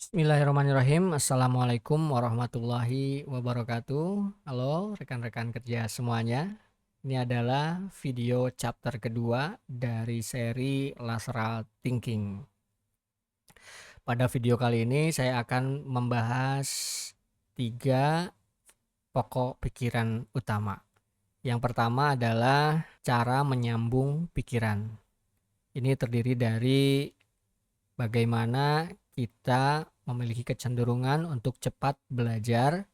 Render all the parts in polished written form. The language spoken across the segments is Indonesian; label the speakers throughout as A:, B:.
A: Bismillahirrahmanirrahim. Assalamualaikum warahmatullahi wabarakatuh. Halo rekan-rekan kerja semuanya. Ini adalah video chapter kedua dari seri Lateral Thinking. Pada video kali ini saya akan membahas 3 pokok pikiran utama. Yang pertama adalah cara menyambung pikiran. Ini terdiri dari bagaimana kita memiliki kecenderungan untuk cepat belajar,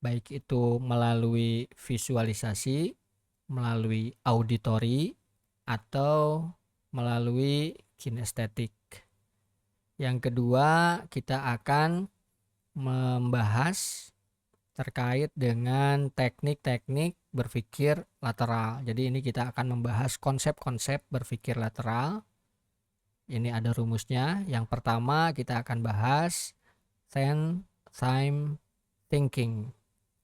A: baik itu melalui visualisasi, melalui auditori, atau melalui kinestetik. Yang kedua, kita akan membahas terkait dengan teknik-teknik berpikir lateral. Jadi ini kita akan membahas konsep-konsep berpikir lateral. Ini ada rumusnya. Yang pertama kita akan bahas 10 time thinking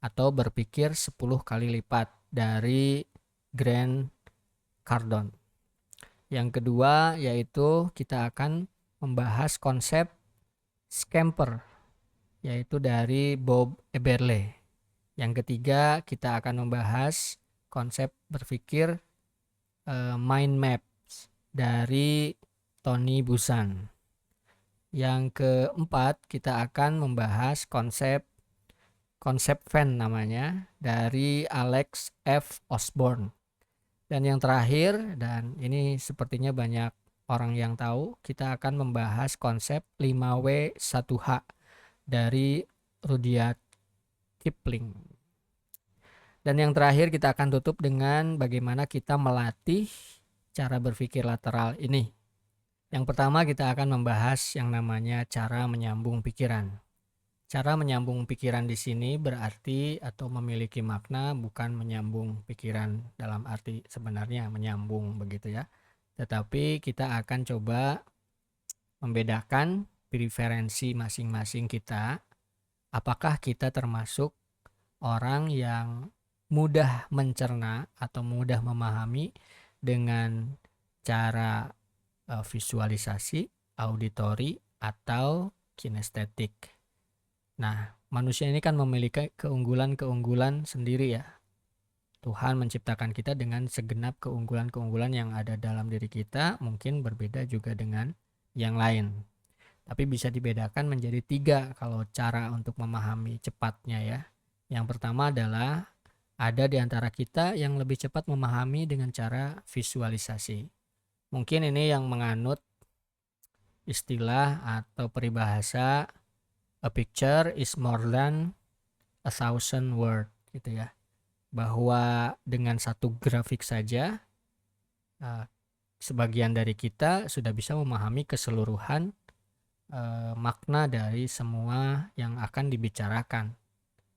A: atau berpikir 10 kali lipat dari Grant Cardone. Yang kedua yaitu kita akan membahas konsep scamper yaitu dari Bob Eberle. Yang ketiga kita akan membahas konsep berpikir mind maps dari Tony Buzan. Yang keempat, kita akan membahas konsep Venn namanya dari Alex F. Osborne. Dan yang terakhir, dan ini sepertinya banyak orang yang tahu, kita akan membahas konsep 5W1H dari Rudyard Kipling. Dan yang terakhir kita akan tutup dengan bagaimana kita melatih cara berpikir lateral ini. Yang pertama kita akan membahas yang namanya cara menyambung pikiran. Cara menyambung pikiran di sini berarti atau memiliki makna bukan menyambung pikiran dalam arti sebenarnya menyambung begitu ya. Tetapi kita akan coba membedakan preferensi masing-masing kita. Apakah kita termasuk orang yang mudah mencerna atau mudah memahami dengan cara visualisasi, auditori, atau kinestetik. Nah, manusia ini kan memiliki keunggulan-keunggulan sendiri ya. Tuhan menciptakan kita dengan segenap keunggulan-keunggulan yang ada dalam diri kita, mungkin berbeda juga dengan yang lain. Tapi bisa dibedakan menjadi 3 kalau cara untuk memahami cepatnya ya. Yang pertama adalah ada di antara kita yang lebih cepat memahami dengan cara visualisasi. Mungkin ini yang menganut istilah atau peribahasa a picture is more than 1,000 word gitu ya. Bahwa dengan satu grafik saja sebagian dari kita sudah bisa memahami keseluruhan makna dari semua yang akan dibicarakan.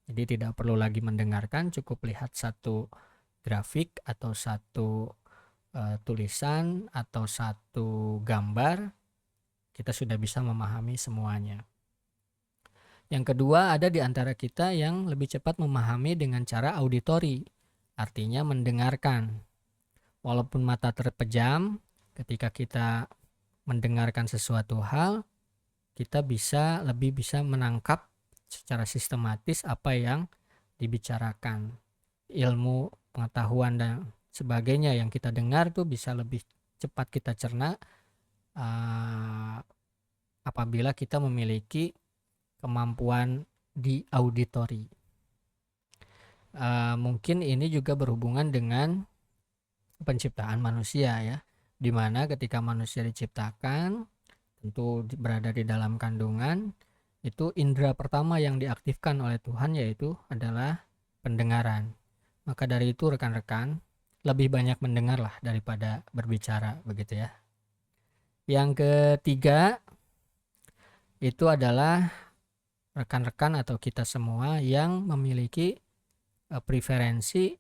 A: Jadi tidak perlu lagi mendengarkan, cukup lihat satu grafik atau satu tulisan atau satu gambar, kita sudah bisa memahami semuanya. Yang kedua, ada di antara kita yang lebih cepat memahami dengan cara auditori, artinya mendengarkan. Walaupun mata terpejam, ketika kita mendengarkan sesuatu hal, kita lebih bisa menangkap secara sistematis apa yang dibicarakan. Ilmu, pengetahuan, dan sebagainya yang kita dengar tuh bisa lebih cepat kita cerna apabila kita memiliki kemampuan di auditori. Mungkin ini juga berhubungan dengan penciptaan manusia ya, di mana ketika manusia diciptakan tentu berada di dalam kandungan, itu indera pertama yang diaktifkan oleh Tuhan yaitu adalah pendengaran. Maka dari itu rekan-rekan lebih banyak mendengarlah daripada berbicara begitu ya. Yang ketiga itu adalah rekan-rekan atau kita semua yang memiliki preferensi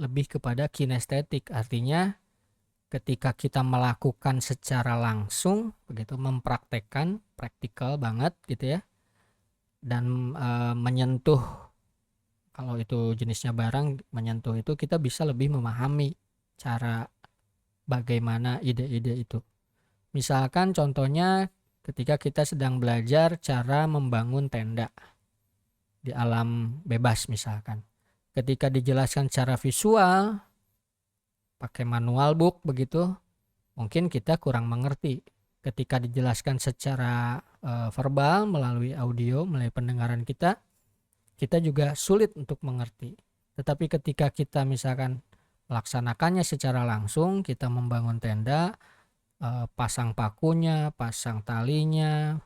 A: lebih kepada kinestetik, artinya ketika kita melakukan secara langsung begitu, mempraktekkan, praktikal banget gitu ya, dan menyentuh, kalau itu jenisnya barang, menyentuh itu kita bisa lebih memahami cara bagaimana ide-ide itu. Misalkan contohnya ketika kita sedang belajar cara membangun tenda di alam bebas misalkan. Ketika dijelaskan secara visual, pakai manual book begitu, mungkin kita kurang mengerti. Ketika dijelaskan secara verbal melalui audio, melalui pendengaran kita juga sulit untuk mengerti. Tetapi ketika kita misalkan melaksanakannya secara langsung, kita membangun tenda, pasang pakunya, pasang talinya,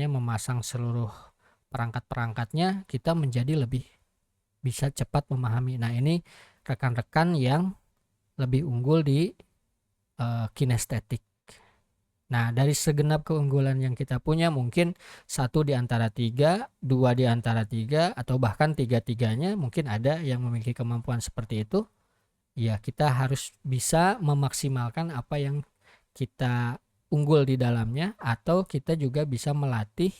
A: memasang seluruh perangkat-perangkatnya, kita menjadi lebih bisa cepat memahami. Nah, ini rekan-rekan yang lebih unggul di kinestetik. Nah, dari segenap keunggulan yang kita punya, mungkin 1 di antara 3, 2 di antara 3, atau bahkan 3-3-nya mungkin ada yang memiliki kemampuan seperti itu. Ya, kita harus bisa memaksimalkan apa yang kita unggul di dalamnya, atau kita juga bisa melatih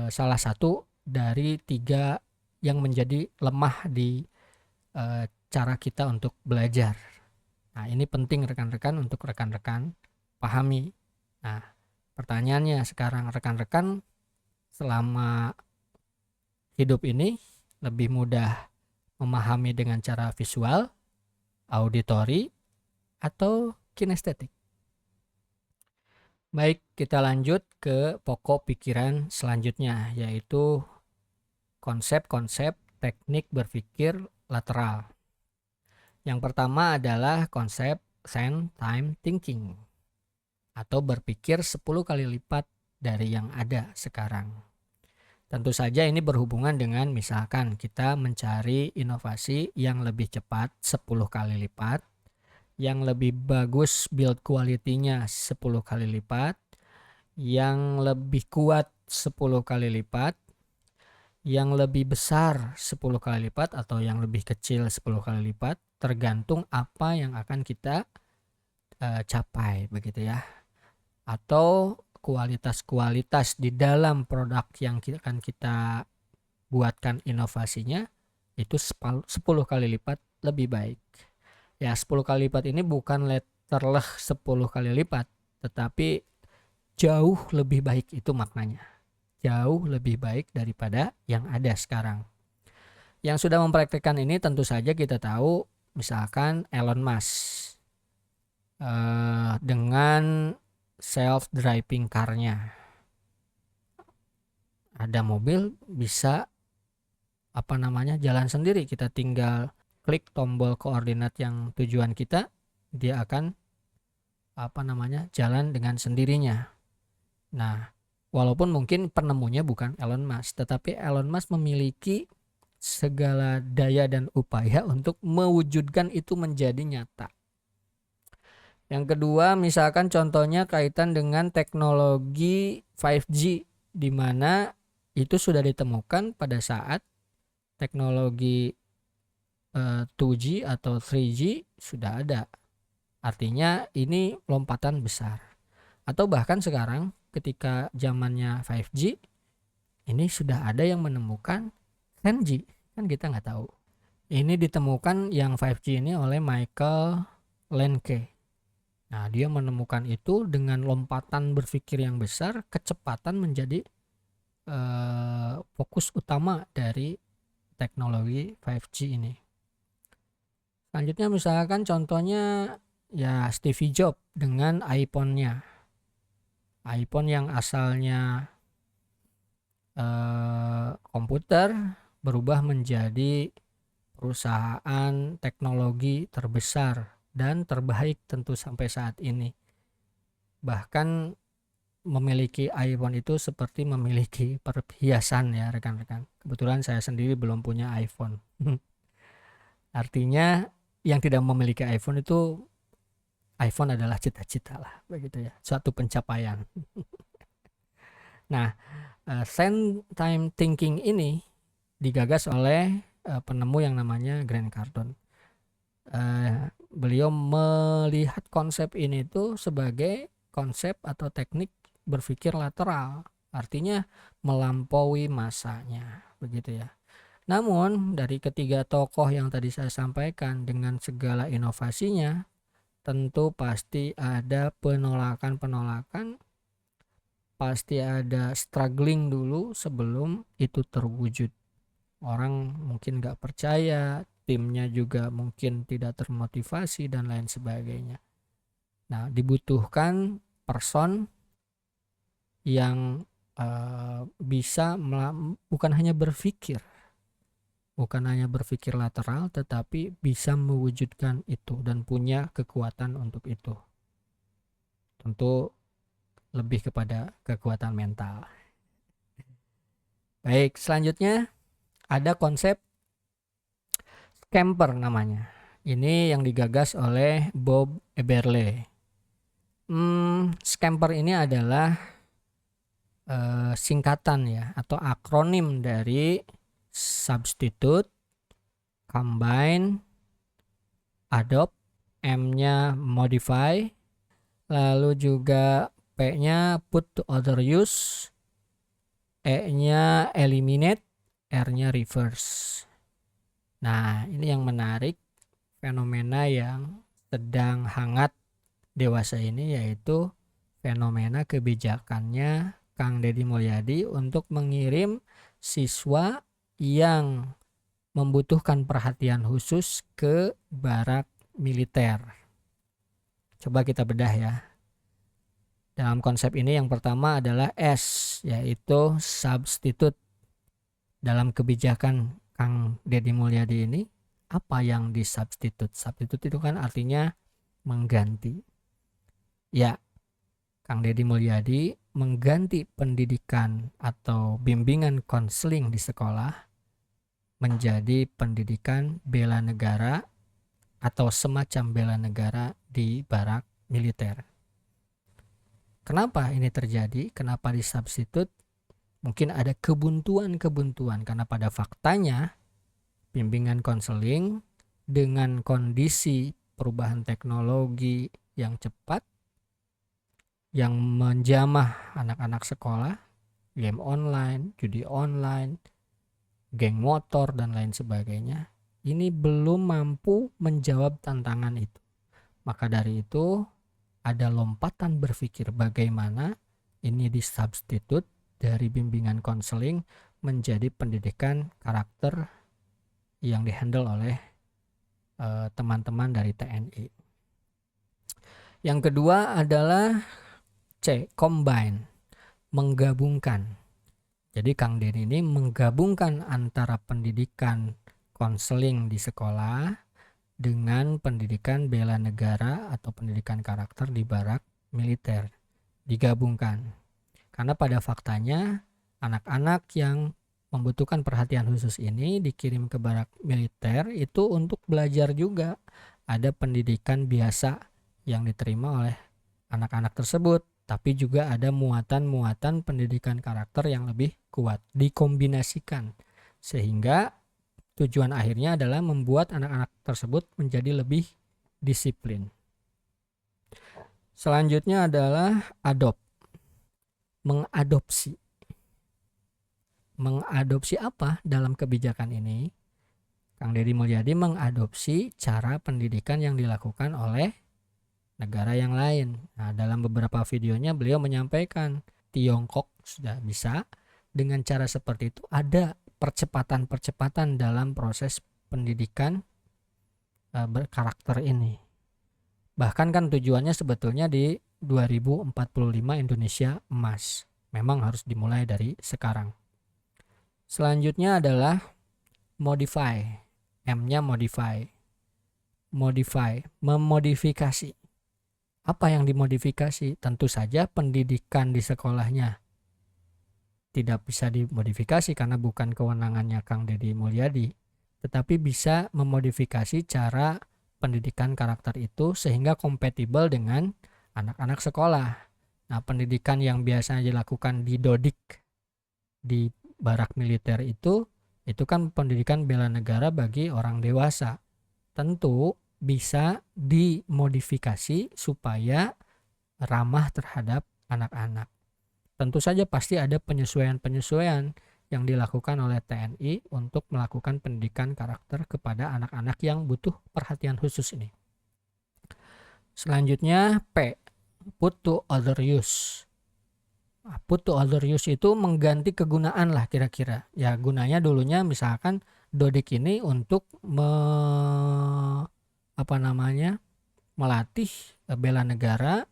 A: salah satu dari 3 yang menjadi lemah di cara kita untuk belajar. Nah, ini penting rekan-rekan untuk rekan-rekan pahami. Nah, pertanyaannya sekarang, rekan-rekan selama hidup ini lebih mudah memahami dengan cara visual, auditori, atau kinestetik? Baik, kita lanjut ke pokok pikiran selanjutnya, yaitu konsep-konsep teknik berpikir lateral. Yang pertama adalah konsep same time thinking, atau berpikir 10 kali lipat dari yang ada sekarang. Tentu saja ini berhubungan dengan misalkan kita mencari inovasi yang lebih cepat 10 kali lipat, yang lebih bagus build quality-nya 10 kali lipat, yang lebih kuat 10 kali lipat, yang lebih besar 10 kali lipat, atau yang lebih kecil 10 kali lipat, tergantung apa yang akan kita capai begitu ya. Atau kualitas-kualitas di dalam produk yang akan kita buatkan inovasinya itu 10 kali lipat lebih baik. Ya, 10 kali lipat ini bukan letterleh 10 kali lipat, tetapi jauh lebih baik, itu maknanya. Jauh lebih baik daripada yang ada sekarang. Yang sudah mempraktikkan ini tentu saja kita tahu, misalkan Elon Musk dengan self-driving car-nya. Ada mobil bisa jalan sendiri, kita tinggal klik tombol koordinat yang tujuan kita, dia akan jalan dengan sendirinya. Nah, walaupun mungkin penemunya bukan Elon Musk, tetapi Elon Musk memiliki segala daya dan upaya untuk mewujudkan itu menjadi nyata. Yang kedua, misalkan contohnya kaitan dengan teknologi 5G, di mana itu sudah ditemukan pada saat teknologi 2G atau 3G sudah ada. Artinya ini lompatan besar. Atau bahkan sekarang ketika zamannya 5G, ini sudah ada yang menemukan 10G, kan kita nggak tahu. Ini ditemukan yang 5G ini oleh Michael Lenke. Nah, dia menemukan itu dengan lompatan berpikir yang besar, kecepatan menjadi fokus utama dari teknologi 5G ini. Selanjutnya misalkan contohnya ya Steve Jobs dengan iPhone-nya. iPhone yang asalnya komputer berubah menjadi perusahaan teknologi terbesar dan terbaik tentu sampai saat ini. Bahkan memiliki iPhone itu seperti memiliki perhiasan ya rekan-rekan. Kebetulan saya sendiri belum punya iPhone. Artinya yang tidak memiliki iPhone itu, iPhone adalah cita-cita lah begitu ya, suatu pencapaian. Nah, same time thinking ini digagas oleh penemu yang namanya Grant Cardone. Beliau melihat konsep ini tuh sebagai konsep atau teknik berpikir lateral, artinya melampaui masanya begitu ya. Namun dari ketiga tokoh yang tadi saya sampaikan dengan segala inovasinya, tentu pasti ada penolakan-penolakan, pasti ada struggling dulu sebelum itu terwujud. Orang mungkin nggak percaya, timnya juga mungkin tidak termotivasi dan lain sebagainya. Nah, dibutuhkan person yang bisa bukan hanya berpikir lateral, tetapi bisa mewujudkan itu dan punya kekuatan untuk itu. Tentu lebih kepada kekuatan mental. Baik, selanjutnya ada konsep scamper namanya. Ini yang digagas oleh Bob Eberle. Scamper ini adalah singkatan ya atau akronim dari substitute, combine, adopt, M-nya modify, lalu juga P-nya put to other use, E-nya eliminate, R-nya reverse. Nah, ini yang menarik, fenomena yang sedang hangat dewasa ini, yaitu fenomena kebijakannya Kang Deddy Mulyadi untuk mengirim siswa yang membutuhkan perhatian khusus ke barak militer. Coba kita bedah ya. Dalam konsep ini yang pertama adalah S, yaitu substitute. Dalam kebijakan Kang Deddy Mulyadi ini, apa yang disubstitute? Substitute itu kan artinya mengganti. Ya, Kang Deddy Mulyadi mengganti pendidikan atau bimbingan konseling di sekolah menjadi pendidikan bela negara atau semacam bela negara di barak militer. Kenapa ini terjadi? Kenapa disubstitute? Mungkin ada kebuntuan karena pada faktanya bimbingan konseling dengan kondisi perubahan teknologi yang cepat yang menjamah anak-anak sekolah, game online, judi online, geng motor dan lain sebagainya, ini belum mampu menjawab tantangan itu. Maka dari itu ada lompatan berpikir bagaimana ini disubstitute dari bimbingan konseling menjadi pendidikan karakter yang dihandle oleh teman-teman dari TNI. Yang kedua adalah C, combine, menggabungkan. Jadi Kang Deddy ini menggabungkan antara pendidikan konseling di sekolah dengan pendidikan bela negara atau pendidikan karakter di barak militer. Digabungkan. Karena pada faktanya anak-anak yang membutuhkan perhatian khusus ini dikirim ke barak militer itu untuk belajar juga. Ada pendidikan biasa yang diterima oleh anak-anak tersebut, tapi juga ada muatan-muatan pendidikan karakter yang lebih kuat, dikombinasikan. Sehingga tujuan akhirnya adalah membuat anak-anak tersebut menjadi lebih disiplin. Selanjutnya adalah adopt. Mengadopsi. Mengadopsi apa dalam kebijakan ini? Kang Deddy Mulyadi mengadopsi cara pendidikan yang dilakukan oleh negara yang lain. Nah, dalam beberapa videonya beliau menyampaikan Tiongkok sudah bisa dengan cara seperti itu. Ada percepatan-percepatan dalam proses pendidikan berkarakter ini. Bahkan kan tujuannya sebetulnya di 2045 Indonesia emas. Memang harus dimulai dari sekarang. Selanjutnya adalah modify. M-nya modify. Modify, memodifikasi. Apa yang dimodifikasi? Tentu saja pendidikan di sekolahnya tidak bisa dimodifikasi karena bukan kewenangannya Kang Deddy Mulyadi. Tetapi bisa memodifikasi cara pendidikan karakter itu sehingga kompatibel dengan anak-anak sekolah. Nah, pendidikan yang biasanya dilakukan di Dodik, di barak militer itu kan pendidikan bela negara bagi orang dewasa. Tentu bisa dimodifikasi supaya ramah terhadap anak-anak. Tentu saja pasti ada penyesuaian-penyesuaian yang dilakukan oleh TNI untuk melakukan pendidikan karakter kepada anak-anak yang butuh perhatian khusus ini. Selanjutnya P, put to other use. Put to other use itu mengganti kegunaan lah kira-kira. Ya gunanya dulunya misalkan Dodik ini untuk melatih bela negara,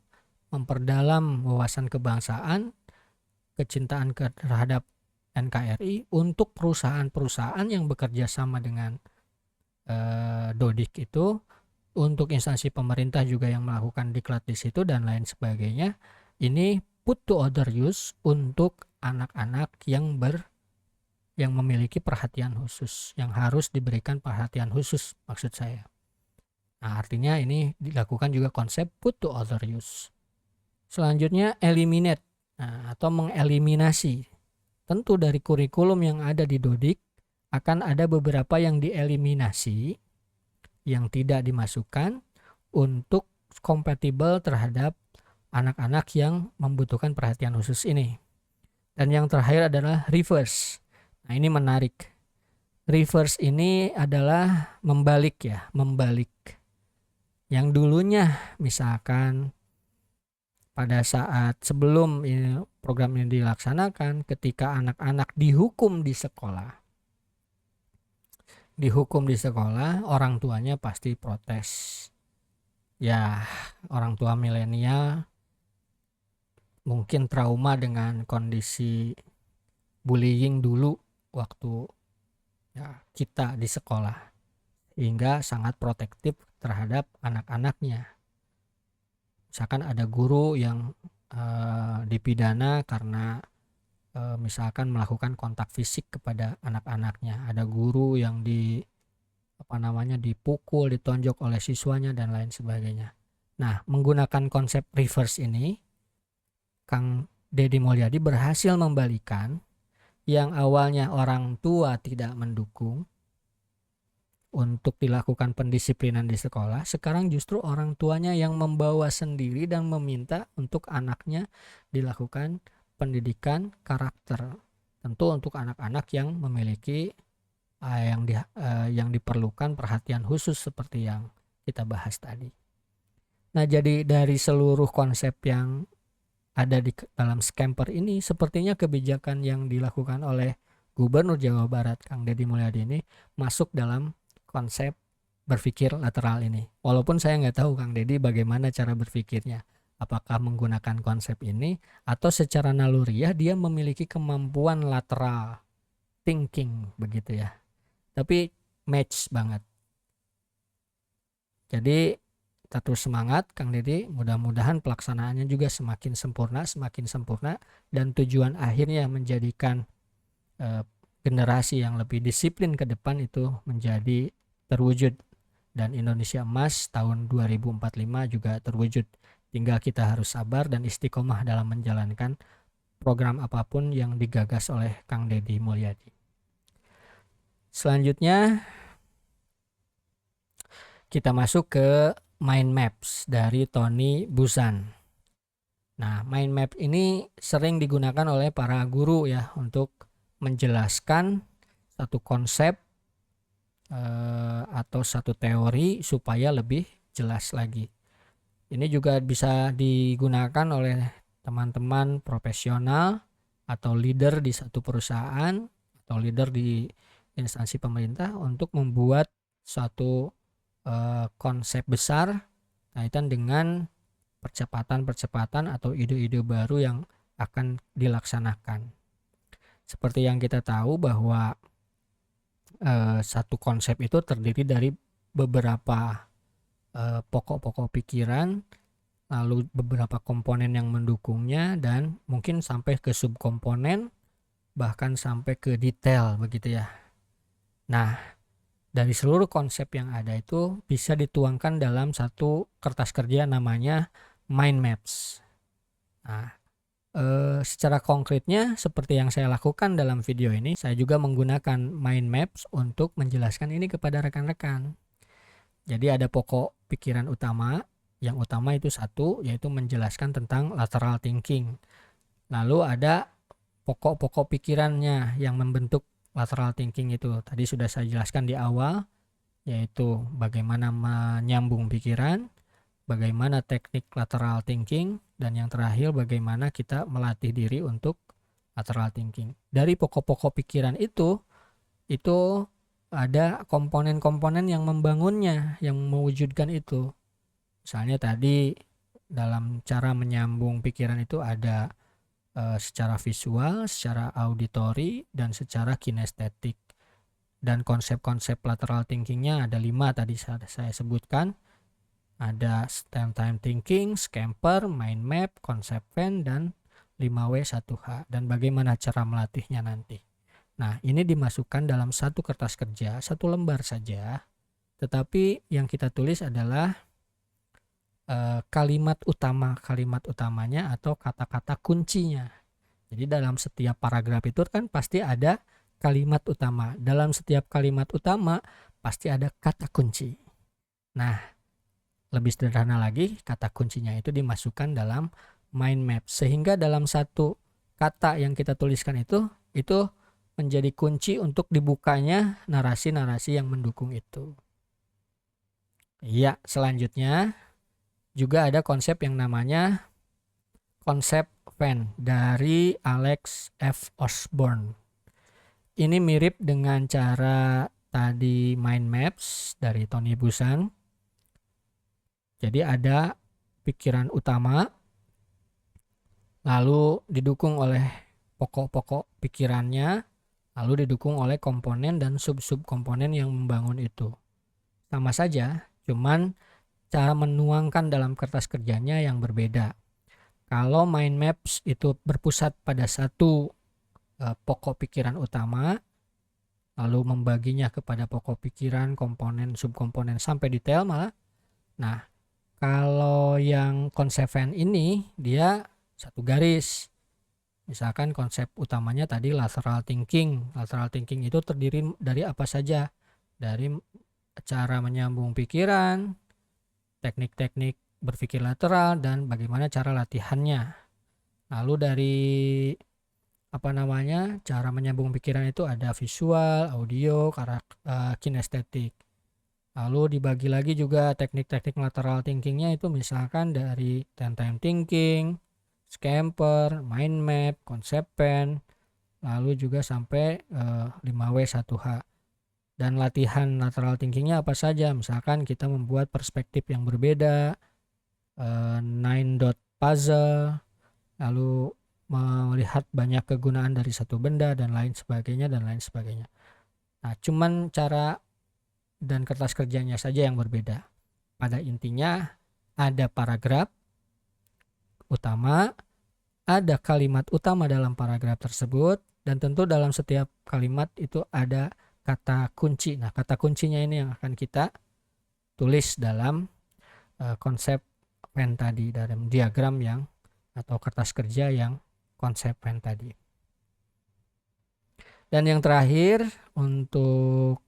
A: memperdalam wawasan kebangsaan, kecintaan terhadap NKRI untuk perusahaan-perusahaan yang bekerja sama dengan Dodik itu, untuk instansi pemerintah juga yang melakukan diklat di situ dan lain sebagainya. Ini put to other use untuk anak-anak yang memiliki perhatian khusus, yang harus diberikan perhatian khusus maksud saya. Nah, artinya ini dilakukan juga konsep put to other use. Selanjutnya eliminate, atau mengeliminasi. Tentu dari kurikulum yang ada di Dodik akan ada beberapa yang dieliminasi, yang tidak dimasukkan untuk kompatibel terhadap anak-anak yang membutuhkan perhatian khusus ini. Dan yang terakhir adalah reverse. Nah, ini menarik. Reverse ini adalah membalik ya, membalik. Yang dulunya misalkan pada saat sebelum program ini dilaksanakan, ketika anak-anak dihukum di sekolah, orang tuanya pasti protes. Ya, orang tua milenial mungkin trauma dengan kondisi bullying dulu waktu kita di sekolah, hingga sangat protektif terhadap anak-anaknya. Misalkan ada guru yang dipidana karena misalkan melakukan kontak fisik kepada anak-anaknya. Ada guru yang dipukul, ditonjok oleh siswanya dan lain sebagainya. Nah, menggunakan konsep reverse ini, Kang Deddy Mulyadi berhasil membalikan yang awalnya orang tua tidak mendukung untuk dilakukan pendisiplinan di sekolah, sekarang justru orang tuanya yang membawa sendiri dan meminta untuk anaknya dilakukan pendidikan karakter. Tentu untuk anak-anak yang memiliki yang diperlukan perhatian khusus seperti yang kita bahas tadi. Nah, jadi dari seluruh konsep yang ada di dalam Scamper ini, sepertinya kebijakan yang dilakukan oleh Gubernur Jawa Barat Kang Deddy Mulyadi ini masuk dalam konsep berpikir lateral ini. Walaupun saya nggak tahu Kang Deddy bagaimana cara berpikirnya. Apakah menggunakan konsep ini atau secara naluriah dia memiliki kemampuan lateral thinking begitu ya. Tapi match banget. Jadi kita terus semangat Kang Deddy, mudah-mudahan pelaksanaannya juga semakin sempurna dan tujuan akhirnya menjadikan generasi yang lebih disiplin ke depan itu menjadi terwujud, dan Indonesia Emas tahun 2045 juga terwujud. Tinggal kita harus sabar dan istiqomah dalam menjalankan program apapun yang digagas oleh Kang Deddy Mulyadi. Selanjutnya kita masuk ke mind maps dari Tony Buzan. Nah, mind map ini sering digunakan oleh para guru ya untuk menjelaskan satu konsep atau satu teori supaya lebih jelas lagi. Ini juga bisa digunakan oleh teman-teman profesional atau leader di satu perusahaan atau leader di instansi pemerintah untuk membuat suatu konsep besar kaitan dengan percepatan atau ide-ide baru yang akan dilaksanakan. Seperti yang kita tahu bahwa satu konsep itu terdiri dari beberapa pokok-pokok pikiran, lalu beberapa komponen yang mendukungnya, dan mungkin sampai ke subkomponen, bahkan sampai ke detail begitu ya. Nah, dari seluruh konsep yang ada itu bisa dituangkan dalam satu kertas kerja namanya mind maps. Nah, secara konkretnya seperti yang saya lakukan dalam video ini, saya juga menggunakan mind maps untuk menjelaskan ini kepada rekan-rekan. Jadi ada pokok pikiran utama, yang utama itu satu, yaitu menjelaskan tentang lateral thinking. Lalu ada pokok-pokok pikirannya yang membentuk lateral thinking itu. Tadi sudah saya jelaskan di awal, yaitu bagaimana menyambung pikiran, bagaimana teknik lateral thinking, dan yang terakhir bagaimana kita melatih diri untuk lateral thinking. Dari pokok-pokok pikiran itu ada komponen-komponen yang membangunnya, yang mewujudkan itu. Misalnya tadi dalam cara menyambung pikiran itu ada secara visual, secara auditori, dan secara kinestetik. Dan konsep-konsep lateral thinkingnya ada 5 tadi saya sebutkan. Ada time thinking, scamper, mind map, concept fan, dan 5W1H. Dan bagaimana cara melatihnya nanti. Nah, ini dimasukkan dalam satu kertas kerja, satu lembar saja. Tetapi yang kita tulis adalah kalimat utamanya atau kata-kata kuncinya. Jadi dalam setiap paragraf itu kan pasti ada kalimat utama. Dalam setiap kalimat utama pasti ada kata kunci. Nah, lebih sederhana lagi, kata kuncinya itu dimasukkan dalam mind map. Sehingga dalam satu kata yang kita tuliskan itu menjadi kunci untuk dibukanya narasi-narasi yang mendukung itu. Iya, selanjutnya juga ada konsep yang namanya konsep fan dari Alex F. Osborne. Ini mirip dengan cara tadi mind maps dari Tony Buzan. Jadi ada pikiran utama, lalu didukung oleh pokok-pokok pikirannya, lalu didukung oleh komponen dan sub-sub komponen yang membangun itu. Sama saja, cuman cara menuangkan dalam kertas kerjanya yang berbeda. Kalau mind maps itu berpusat pada satu pokok pikiran utama, lalu membaginya kepada pokok pikiran, komponen, subkomponen sampai detail malah. Nah, kalau yang konsep fan ini dia satu garis. Misalkan konsep utamanya tadi lateral thinking. Lateral thinking itu terdiri dari apa saja? Dari cara menyambung pikiran, teknik-teknik berpikir lateral, dan bagaimana cara latihannya. Lalu dari cara menyambung pikiran itu ada visual, audio, kinestetik. Lalu dibagi lagi juga teknik-teknik lateral thinkingnya itu misalkan dari time thinking, scamper, mind map, concept pen, lalu juga sampai 5W1H. Dan latihan lateral thinkingnya apa saja? Misalkan kita membuat perspektif yang berbeda, 9 dot puzzle, lalu melihat banyak kegunaan dari satu benda dan lain sebagainya. Nah, cuman cara dan kertas kerjanya saja yang berbeda. Pada intinya ada paragraf utama, ada kalimat utama dalam paragraf tersebut, dan tentu dalam setiap kalimat itu ada kata kunci. Nah, kata kuncinya ini yang akan kita tulis dalam konsep pen tadi, dalam diagram yang atau kertas kerja yang konsep pen tadi. Dan yang terakhir untuk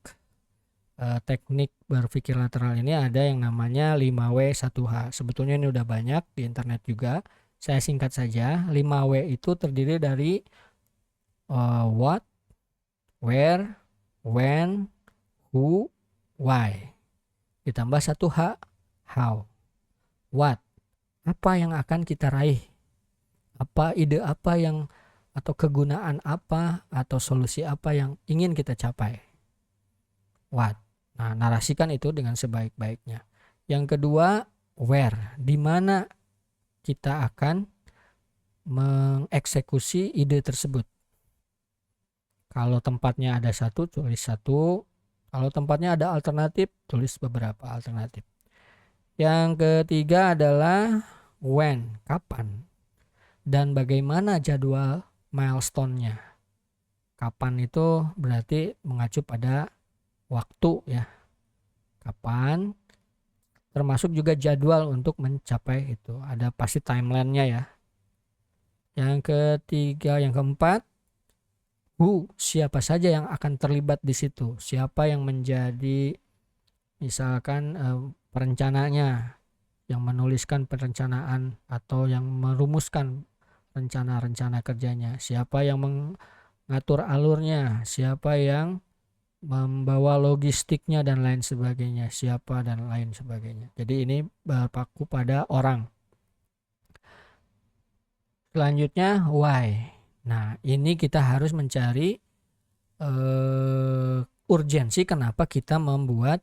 A: teknik berpikir lateral ini ada yang namanya 5W1H. Sebetulnya ini udah banyak di internet juga. Saya singkat saja. 5W itu terdiri dari what, where, when, who, why. Ditambah 1H, how. What, apa yang akan kita raih? Apa ide apa yang atau kegunaan apa atau solusi apa yang ingin kita capai? What. Nah, narasikan itu dengan sebaik-baiknya. Yang kedua, where, di mana kita akan mengeksekusi ide tersebut. Kalau tempatnya ada satu, tulis satu. Kalau tempatnya ada alternatif, tulis beberapa alternatif. Yang ketiga adalah when, kapan, dan bagaimana jadwal milestone-nya. Kapan itu berarti mengacu pada waktu ya, kapan, termasuk juga jadwal untuk mencapai itu, ada pasti timeline-nya ya. Yang ketiga, yang keempat, who, siapa saja yang akan terlibat di situ, siapa yang menjadi misalkan perencananya, yang menuliskan perencanaan atau yang merumuskan rencana-rencana kerjanya, siapa yang mengatur alurnya, siapa yang membawa logistiknya dan lain sebagainya, siapa dan lain sebagainya. Jadi ini berpaku pada orang. Selanjutnya why. Nah, ini kita harus mencari urgensi kenapa kita membuat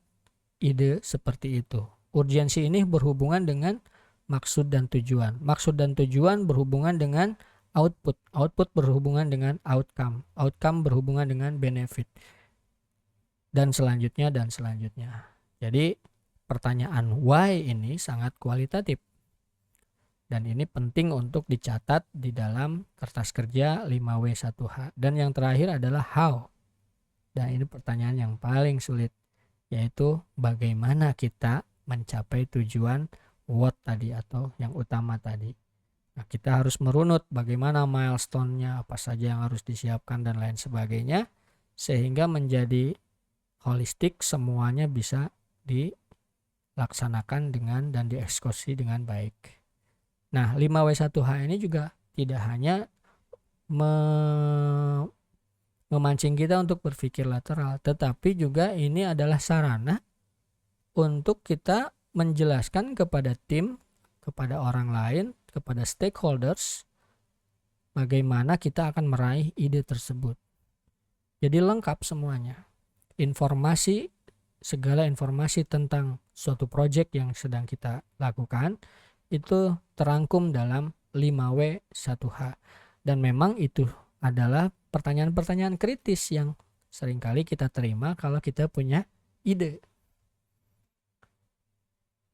A: ide seperti itu. Urgensi ini berhubungan dengan maksud dan tujuan. Maksud dan tujuan berhubungan dengan output. Output berhubungan dengan outcome. Outcome berhubungan dengan benefit. Dan selanjutnya dan selanjutnya. Jadi pertanyaan why ini sangat kualitatif. Dan ini penting untuk dicatat di dalam kertas kerja 5W1H. Dan yang terakhir adalah how. Dan ini pertanyaan yang paling sulit, yaitu bagaimana kita mencapai tujuan what tadi atau yang utama tadi. Nah, kita harus merunut bagaimana milestone-nya, apa saja yang harus disiapkan dan lain sebagainya, sehingga menjadi holistik, semuanya bisa dilaksanakan dengan dan dieksekusi dengan baik. Nah, 5W1H ini juga tidak hanya memancing kita untuk berpikir lateral, tetapi juga ini adalah sarana untuk kita menjelaskan kepada tim, kepada orang lain, kepada stakeholders, bagaimana kita akan meraih ide tersebut. Jadi lengkap semuanya. Segala informasi tentang suatu proyek yang sedang kita lakukan itu terangkum dalam 5W1H. Dan memang itu adalah pertanyaan-pertanyaan kritis yang seringkali kita terima kalau kita punya ide.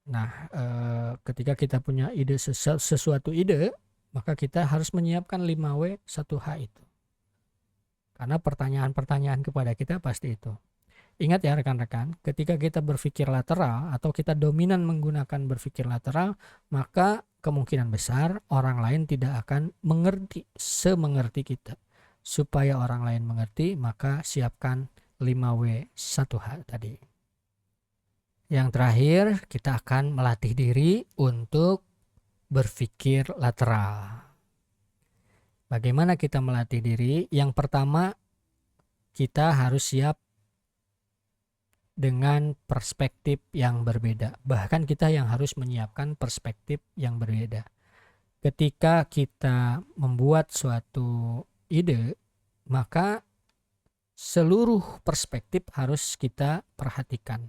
A: Nah, ketika kita punya ide sesuatu ide, maka kita harus menyiapkan 5W1H itu. Karena pertanyaan-pertanyaan kepada kita pasti itu. Ingat ya rekan-rekan, ketika kita berpikir lateral atau kita dominan menggunakan berpikir lateral, maka kemungkinan besar orang lain tidak akan mengerti semengerti kita. Supaya orang lain mengerti, maka siapkan 5W1H tadi. Yang terakhir, kita akan melatih diri untuk berpikir lateral. Bagaimana kita melatih diri? Yang pertama, kita harus siap dengan perspektif yang berbeda. Bahkan kita yang harus menyiapkan perspektif yang berbeda. Ketika kita membuat suatu ide, maka seluruh perspektif harus kita perhatikan.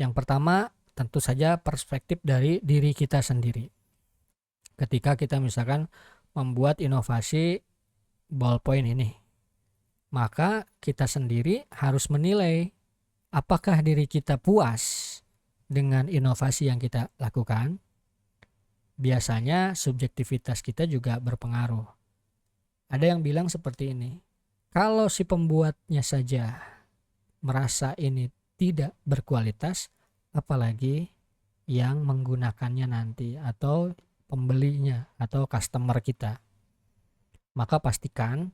A: Yang pertama, tentu saja perspektif dari diri kita sendiri. Ketika kita misalkan membuat inovasi ballpoint ini, maka kita sendiri harus menilai apakah diri kita puas dengan inovasi yang kita lakukan. Biasanya subjektivitas kita juga berpengaruh. Ada yang bilang seperti ini, kalau si pembuatnya saja merasa ini tidak berkualitas, apalagi yang menggunakannya nanti atau pembelinya atau customer kita. Maka pastikan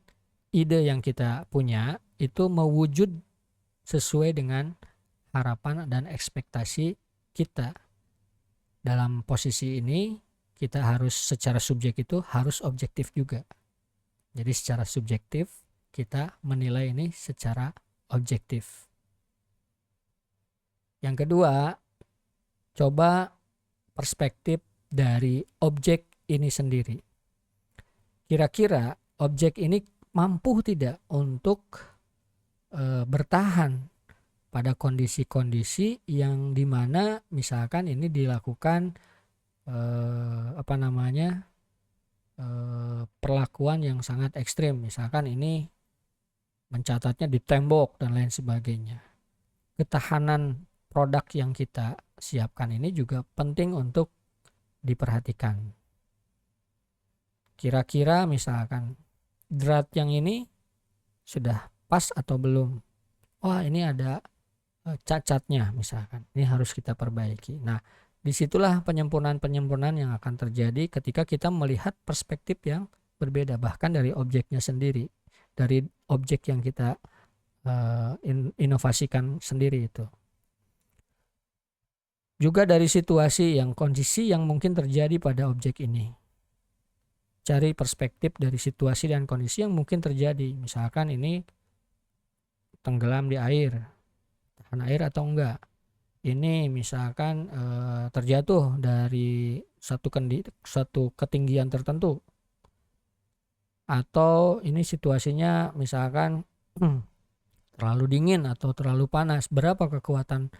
A: ide yang kita punya itu mewujud sesuai dengan harapan dan ekspektasi kita. Dalam posisi ini kita harus secara subjektif itu harus objektif juga. Jadi secara subjektif kita menilai ini secara objektif. Yang kedua, coba perspektif dari objek ini sendiri. Kira-kira objek ini mampu tidak untuk bertahan pada kondisi-kondisi yang dimana misalkan ini dilakukan perlakuan yang sangat ekstrim, misalkan ini mencatatnya di tembok dan lain sebagainya. Ketahanan produk yang kita siapkan ini juga penting untuk diperhatikan. Kira-kira misalkan draft yang ini sudah pas atau belum? Wah, ini ada cacatnya misalkan. Ini harus kita perbaiki. Nah, disitulah penyempurnaan-penyempurnaan yang akan terjadi ketika kita melihat perspektif yang berbeda, bahkan dari objeknya sendiri, dari objek yang kita inovasikan sendiri itu. Juga dari kondisi yang mungkin terjadi pada objek ini. Cari perspektif dari situasi dan kondisi yang mungkin terjadi. Misalkan ini tenggelam di air, tahan air atau enggak. Ini misalkan terjatuh dari satu ketinggian tertentu, atau ini situasinya misalkan terlalu dingin atau terlalu panas, berapa kekuatan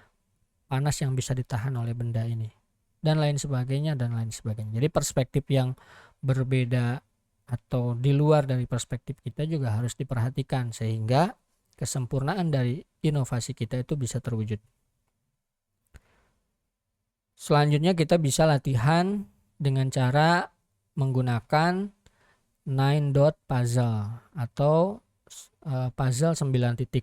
A: panas yang bisa ditahan oleh benda ini, dan lain sebagainya dan lain sebagainya. Jadi perspektif yang berbeda atau di luar dari perspektif kita juga harus diperhatikan sehingga kesempurnaan dari inovasi kita itu bisa terwujud. Selanjutnya kita bisa latihan dengan cara menggunakan 9 dot puzzle atau puzzle 9 titik.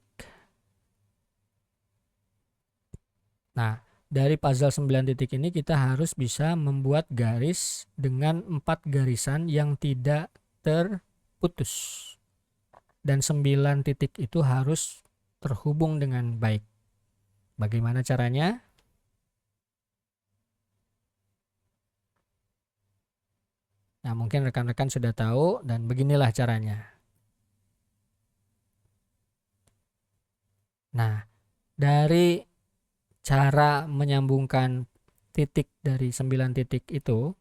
A: Nah, dari puzzle 9 titik ini kita harus bisa membuat garis dengan 4 garisan yang tidak terputus. Dan 9 titik itu harus terhubung dengan baik. Bagaimana caranya? Nah, mungkin rekan-rekan sudah tahu dan beginilah caranya. Nah, dari cara menyambungkan titik dari 9 titik itu,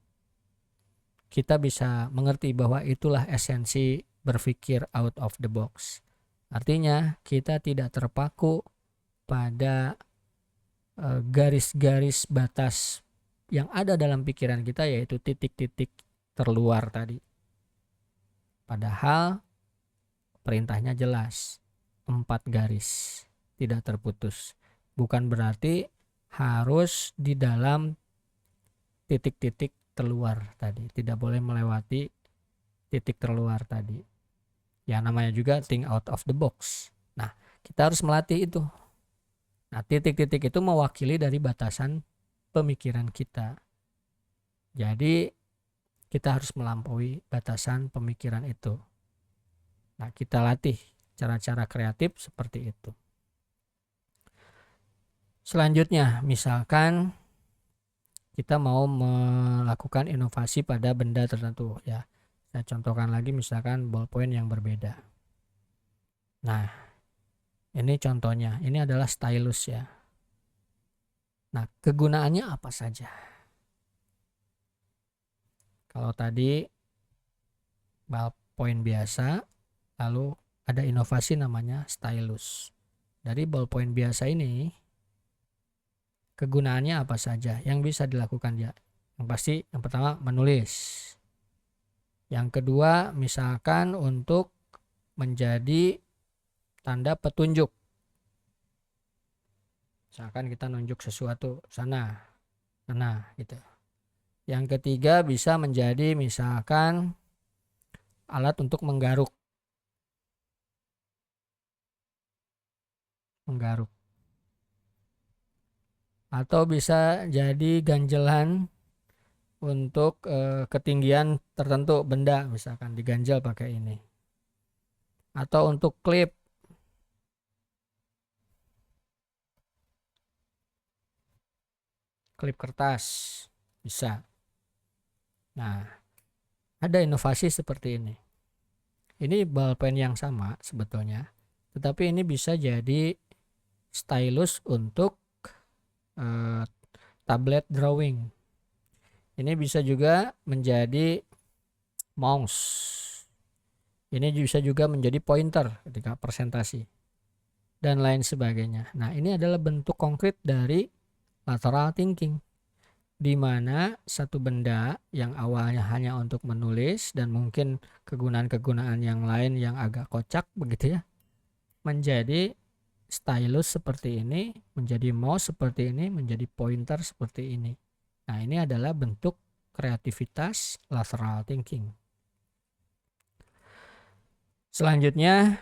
A: kita bisa mengerti bahwa itulah esensi berpikir out of the box. Artinya, kita tidak terpaku pada garis-garis batas yang ada dalam pikiran kita, yaitu titik-titik terluar tadi. Padahal perintahnya jelas, 4 garis, tidak terputus. Bukan berarti harus di dalam titik-titik terluar tadi, tidak boleh melewati titik terluar tadi. Ya, namanya juga think out of the box. Nah, kita harus melatih itu. Nah, titik-titik itu mewakili dari batasan pemikiran kita. Jadi kita harus melampaui batasan pemikiran itu. Nah, kita latih cara-cara kreatif seperti itu. Selanjutnya, misalkan kita mau melakukan inovasi pada benda tertentu, ya. Saya contohkan lagi, misalkan ballpoint yang berbeda. Nah, ini contohnya. Ini adalah stylus, ya. Nah, kegunaannya apa saja? Kalau tadi ballpoint biasa, lalu ada inovasi namanya stylus. Dari ballpoint biasa ini, kegunaannya apa saja yang bisa dilakukan ya? Yang pasti yang pertama menulis. Yang kedua misalkan untuk menjadi tanda petunjuk. Misalkan kita nunjuk sesuatu sana gitu. Yang ketiga bisa menjadi misalkan alat untuk menggaruk. Atau bisa jadi ganjelan untuk ketinggian tertentu benda, misalkan diganjel pakai ini. Atau untuk klip. Klip kertas bisa. Nah, ada inovasi seperti ini. Ini ballpen yang sama sebetulnya, tetapi ini bisa jadi stylus untuk tablet drawing. Ini bisa juga menjadi mouse. Ini bisa juga menjadi pointer ketika presentasi dan lain sebagainya. Nah, ini adalah bentuk konkret dari lateral thinking, di mana satu benda yang awalnya hanya untuk menulis dan mungkin kegunaan-kegunaan yang lain yang agak kocak begitu ya, menjadi stylus seperti ini, menjadi mouse seperti ini, menjadi pointer seperti ini. Nah, ini adalah bentuk kreativitas lateral thinking. Selanjutnya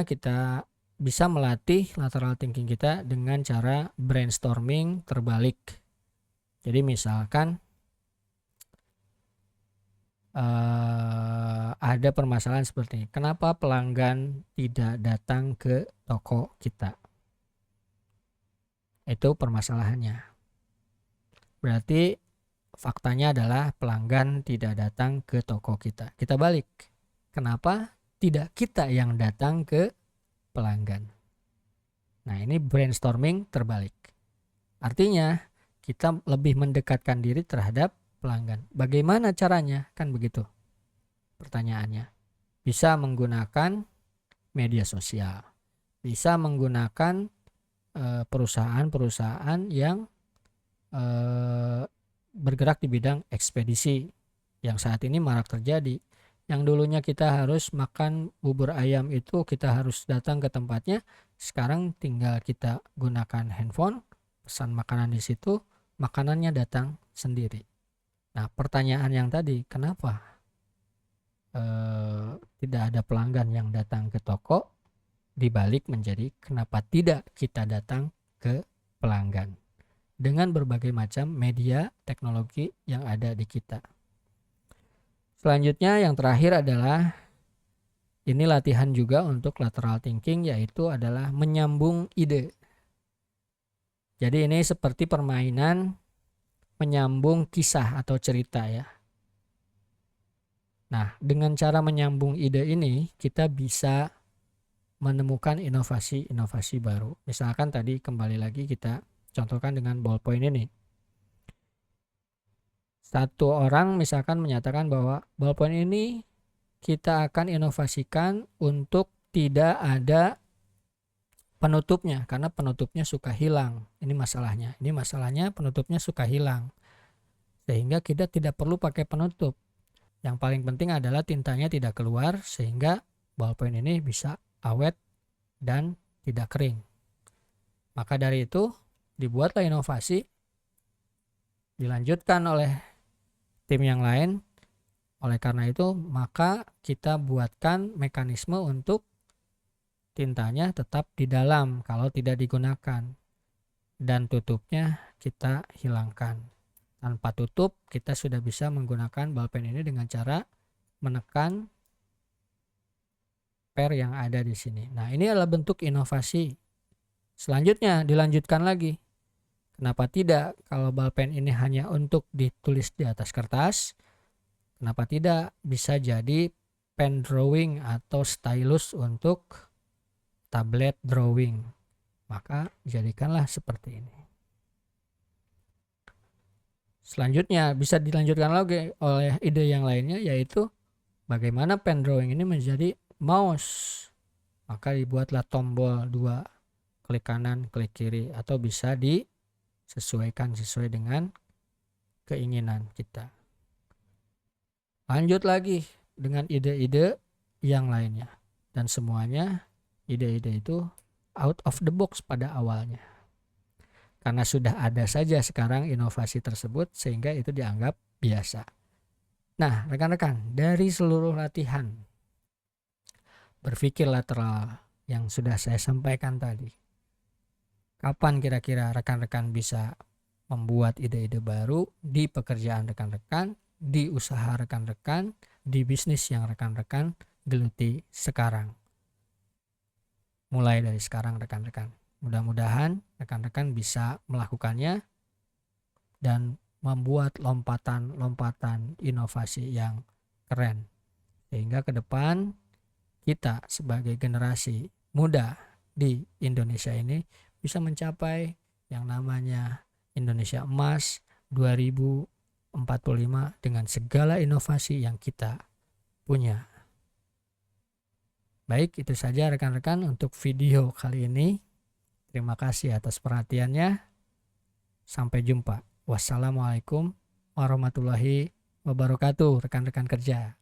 A: kita bisa melatih lateral thinking kita dengan cara brainstorming terbalik. Jadi misalkan ada permasalahan seperti ini. Kenapa pelanggan tidak datang ke toko kita? Itu permasalahannya. Berarti faktanya adalah pelanggan tidak datang ke toko kita. Kita balik. Kenapa tidak kita yang datang ke pelanggan. Nah, ini brainstorming terbalik. Artinya kita lebih mendekatkan diri terhadap pelanggan. Bagaimana caranya? Kan begitu pertanyaannya. Bisa menggunakan media sosial. Bisa menggunakan perusahaan-perusahaan yang bergerak di bidang ekspedisi yang saat ini marak terjadi. Yang dulunya kita harus makan bubur ayam itu kita harus datang ke tempatnya, sekarang tinggal kita gunakan handphone, pesan makanan di situ, makanannya datang sendiri. Nah, pertanyaan yang tadi, kenapa tidak ada pelanggan yang datang ke toko, dibalik menjadi kenapa tidak kita datang ke pelanggan dengan berbagai macam media teknologi yang ada di kita. Selanjutnya yang terakhir adalah ini latihan juga untuk lateral thinking, yaitu adalah menyambung ide. Jadi ini seperti permainan menyambung kisah atau cerita ya. Nah, dengan cara menyambung ide ini kita bisa menemukan inovasi-inovasi baru. Misalkan tadi kembali lagi kita contohkan dengan ballpoint ini. Satu orang misalkan menyatakan bahwa ballpoint ini kita akan inovasikan untuk tidak ada penutupnya karena penutupnya suka hilang. Ini masalahnya. Ini masalahnya penutupnya suka hilang. Sehingga kita tidak perlu pakai penutup. Yang paling penting adalah tintanya tidak keluar sehingga ballpoint ini bisa awet dan tidak kering. Maka dari itu dibuatlah inovasi, dilanjutkan oleh tim yang lain. Oleh karena itu maka kita buatkan mekanisme untuk tintanya tetap di dalam kalau tidak digunakan, dan tutupnya kita hilangkan. Tanpa tutup kita sudah bisa menggunakan ballpen ini dengan cara menekan per yang ada di sini. Nah, ini adalah bentuk inovasi. Selanjutnya dilanjutkan lagi. Kenapa tidak kalau ballpen ini hanya untuk ditulis di atas kertas? Kenapa tidak bisa jadi pen drawing atau stylus untuk tablet drawing? Maka jadikanlah seperti ini. Selanjutnya bisa dilanjutkan lagi oleh ide yang lainnya, yaitu bagaimana pen drawing ini menjadi mouse. Maka dibuatlah tombol 2, klik kanan, klik kiri, atau bisa disesuaikan sesuai dengan keinginan kita. Lanjut lagi dengan ide-ide yang lainnya, dan semuanya ide-ide itu out of the box pada awalnya. Karena sudah ada saja sekarang inovasi tersebut sehingga itu dianggap biasa. Nah, rekan-rekan, dari seluruh latihan berpikir lateral yang sudah saya sampaikan tadi, kapan kira-kira rekan-rekan bisa membuat ide-ide baru di pekerjaan rekan-rekan, di usaha rekan-rekan, di bisnis yang rekan-rekan geluti sekarang? Mulai dari sekarang rekan-rekan. Mudah-mudahan rekan-rekan bisa melakukannya dan membuat lompatan-lompatan inovasi yang keren. Sehingga ke depan kita sebagai generasi muda di Indonesia ini bisa mencapai yang namanya Indonesia Emas 2045 dengan segala inovasi yang kita punya. Baik, itu saja rekan-rekan untuk video kali ini. Terima kasih atas perhatiannya. Sampai jumpa. Wassalamualaikum warahmatullahi wabarakatuh, rekan-rekan kerja.